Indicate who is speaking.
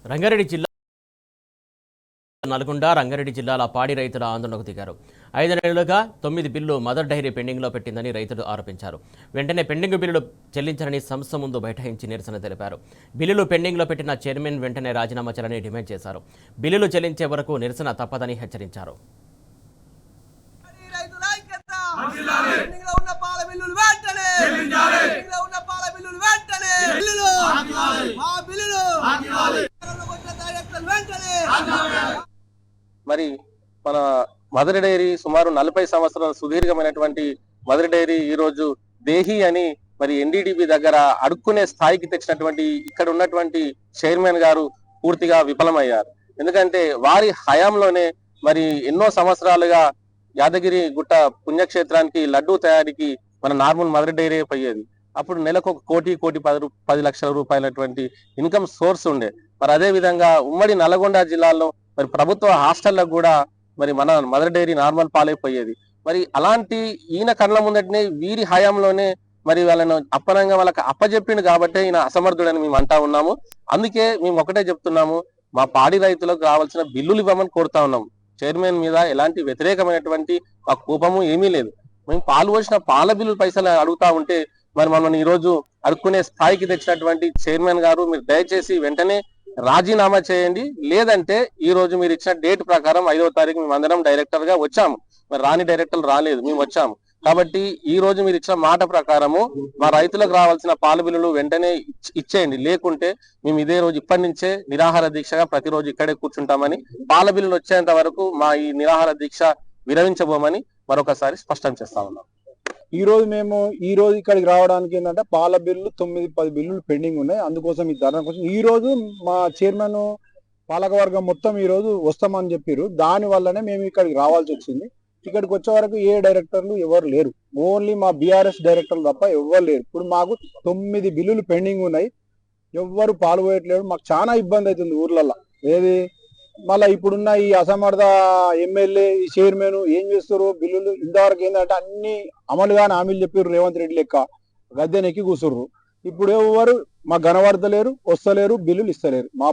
Speaker 1: రంగారెడ్డి జిల్లా నల్గొండ రంగారెడ్డి జిల్లాల పాడి రైతుల ఆందోళనకు దిగారు. 5 నెలలుగా 9 బిల్లు మదర్ డైరీ పెండింగ్లో పెట్టిందని రైతులు ఆరోపించారు. వెంటనే పెండింగ్ బిల్లులు చెల్లించాలని సంస్థ ముందు బైఠాయించి నిరసన తెలిపారు. బిల్లులు పెండింగ్లో పెట్టిన చైర్మన్ వెంటనే రాజీనామా చేయాలని డిమాండ్ చేశారు. బిల్లులు చెల్లించే వరకు నిరసన తప్పదని హెచ్చరించారు.
Speaker 2: మరి మన మదర్ డైరీ సుమారు 40 సంవత్సరాల సుదీర్ఘమైనటువంటి మదర్ డైరీ ఈ రోజు దేహి అని మరి ఎన్డీడీబీ దగ్గర అడుక్కునే స్థాయికి తెచ్చినటువంటి ఇక్కడ ఉన్నటువంటి చైర్మన్ గారు పూర్తిగా విఫలమయ్యారు. ఎందుకంటే వారి హయాంలోనే మరి ఎన్నో సంవత్సరాలుగా యాదగిరి గుట్ట పుణ్యక్షేత్రానికి లడ్డూ తయారీకి మన నార్మల్ మదర్ డైరీ పోయేది. అప్పుడు నెలకు 1,10 లక్షల రూపాయలటువంటి ఇన్కమ్ సోర్స్ ఉండే. మరి అదే విధంగా ఉమ్మడి నల్గొండ జిల్లాలో మరి ప్రభుత్వ హాస్టళ్లకు కూడా మరి మన మదర్ డైరీ నార్మల్ పాలైపోయేది. మరి అలాంటి ఈయన కళ్ళ ముందటనే వీరి హయాంలోనే మరి వాళ్ళను అప్పనంగా వాళ్ళకి అప్పచెప్పిండు కాబట్టి ఈయన అసమర్థుడని మేము అంటా ఉన్నాము. అందుకే మేము ఒకటే చెప్తున్నాము, మా పాడి రైతులకు రావాల్సిన బిల్లులు ఇవ్వమని కోరుతా ఉన్నాము. చైర్మన్ మీద ఎలాంటి వ్యతిరేకమైనటువంటి మా కోపము ఏమీ లేదు. మేము పాలు పోసిన పాల బిల్లు పైసలు అడుగుతా ఉంటే మరి మనం ఈ రోజు అడుక్కునే స్థాయికి తెచ్చినటువంటి చైర్మన్ గారు మీరు దయచేసి వెంటనే రాజీనామా చేయండి. లేదంటే ఈ రోజు మీరు ఇచ్చిన డేట్ ప్రకారం 5వ తారీఖు మేము అందరం డైరెక్టర్ గా వచ్చాము. మరి రాని డైరెక్టర్లు రాలేదు, మేము వచ్చాము. కాబట్టి ఈ రోజు మీరు ఇచ్చిన మాట ప్రకారము మా రైతులకు రావాల్సిన పాల బిల్లులు వెంటనే ఇచ్చేయండి. లేకుంటే మేము ఇదే రోజు ఇప్పటి నుంచే నిరాహార దీక్షగా ప్రతిరోజు ఇక్కడే కూర్చుంటామని, పాల బిల్లులు వచ్చేంత వరకు మా ఈ నిరాహార దీక్ష విరమించబోమని మరొకసారి స్పష్టం చేస్తా ఉన్నాం.
Speaker 3: ఈ రోజు ఇక్కడికి రావడానికి ఏంటంటే పాల బిల్లు 9-10 బిల్లులు పెండింగ్ ఉన్నాయి. అందుకోసం ఈ ధర్నా కోసం ఈ రోజు మా చైర్మన్ పాలకవర్గం మొత్తం ఈ రోజు వస్తామని చెప్పారు. దాని వల్లనే మేము ఇక్కడికి రావాల్సి వచ్చింది. ఇక్కడికి వచ్చే వరకు ఏ డైరెక్టర్లు ఎవరు లేరు, ఓన్లీ మా బీఆర్ఎస్ డైరెక్టర్లు తప్ప ఎవరు లేరు. ఇప్పుడు మాకు 9 బిల్లులు పెండింగ్ ఉన్నాయి, ఎవ్వరు పాల్గొయట్లేరు. మాకు చాలా ఇబ్బంది అవుతుంది ఊర్లలో. ఏది మళ్ళీ ఇప్పుడున్న ఈ అసమర్థ ఎమ్మెల్యే ఈ చైర్మన్ ఏం చేస్తారు, బిల్లులు ఇంతవరకు ఏంటంటే అన్ని అమలుగానే హామీలు చెప్పారు. రేవంత్ రెడ్డి లెక్క గద్దెనెక్కి కూర్చుర్రు. ఇప్పుడు ఎవరు మా గనవర్తలేరు, వస్తలేరు, బిల్లులు ఇస్తలేరు. మా